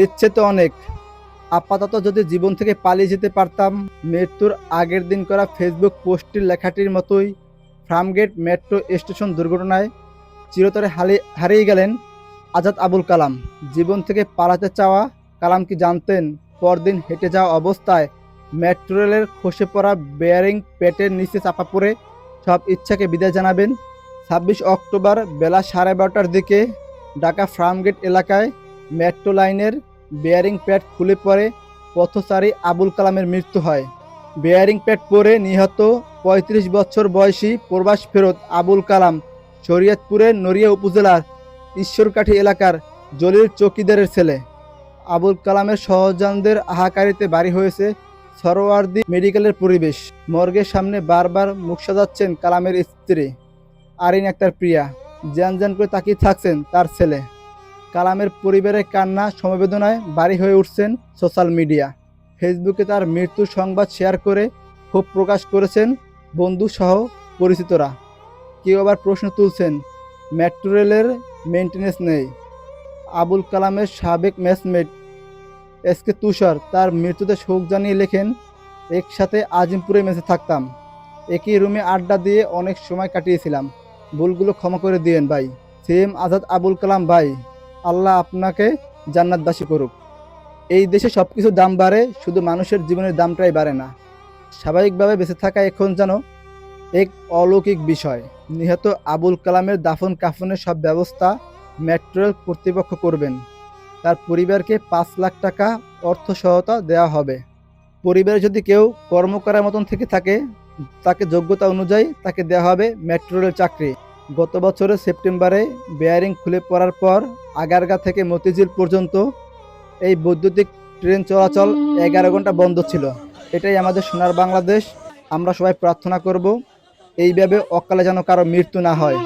ইচ্ছে তো অনেক, আপাতত যদি জীবন থেকে পালিয়ে যেতে পারতাম। মৃত্যুর আগের দিন করা ফেসবুক পোস্টটির লেখাটির মতোই ফার্মগেট মেট্রো স্টেশন দুর্ঘটনায় চিরতরে হারিয়ে গেলেন আজাদ আবুল কালাম। জীবন থেকে পালাতে চাওয়া কালাম কি জানতেন পরদিন হেঁটে যাওয়া অবস্থায় মেট্রো রেলের খসে পড়া বেয়ারিং পেটের নিচে চাপা পড়ে সব ইচ্ছাকে বিদায় জানাবেন? 26 অক্টোবর বেলা 12:30টার দিকে ঢাকা ফার্মগেট এলাকায় মেট্রো লাইনের বেয়ারিং প্যাড খুলে পড়ে পথচারী আবুল কালামের মৃত্যু হয়। বেয়ারিং প্যাড পরে নিহত ৩৫ বছর বয়সী প্রবাস ফেরত আবুল কালাম শরীয়তপুরের নড়িয়া উপজেলার ঈশ্বরকাঠি এলাকার জলিল চৌকিদারের ছেলে। আবুল কালামের সহজানদের হাহাকারিতে বাড়ি হয়েছে সরোয়ার্দী মেডিকেলের পরিবেশ। মর্গের সামনে বারবার মুখ সাজাচ্ছেন কালামের স্ত্রী আরিন আক্তার প্রিয়া, জ্যান করে তাকিয়ে থাকছেন তার ছেলে। কালামের পরিবারের কান্না সমবেদনায় বাড়ি হয়ে উঠছেন সোশ্যাল মিডিয়া। ফেসবুকে তার মৃত্যুর সংবাদ শেয়ার করে ক্ষোভ প্রকাশ করেছেন বন্ধু সহ পরিচিতরা। কেউ আবার প্রশ্ন তুলছেন, মেট্রো রেলের মেইনটেনেন্স নেই। আবুল কালামের সাবেক ম্যাচমেট এসকে তুষার তার মৃত্যুতে শোক জানিয়ে লেখেন, একসাথে আজিমপুরে মেসে থাকতাম, একই রুমে আড্ডা দিয়ে অনেক সময় কাটিয়েছিলাম, ভুলগুলো ক্ষমা করে দিয়েন ভাই। সেম আজাদ আবুল কালাম ভাই, আল্লাহ আপনাকে জান্নাতবাসী করুক। এই দেশে সব কিছুর দাম বাড়ে, শুধু মানুষের জীবনের দামটাই বাড়ে না। স্বাভাবিকভাবে বেঁচে থাকা এখন যেন এক অলৌকিক বিষয়। নিহত আবুল কালামের দাফন কাফনের সব ব্যবস্থা মেট্রো রেল কর্তৃপক্ষ করবেন। তার পরিবারকে ৫ লাখ টাকা অর্থ সহায়তা দেওয়া হবে। পরিবারে যদি কেউ কর্ম করার মতন থেকে থাকে, তাকে যোগ্যতা অনুযায়ী তাকে দেওয়া হবে মেট্রো রেল চাকরি। গত বছরের সেপ্টেম্বরে বেয়ারিং খুলে পড়ার পর আগারগাঁ থেকে মতিঝিল পর্যন্ত এই বৈদ্যুতিক ট্রেন চলাচল 11 ঘন্টা বন্ধ ছিল। এটাই আমাদের সোনার বাংলাদেশ। আমরা সবাই প্রার্থনা করব এইভাবে অকালে যেন কারো মৃত্যু না হয়।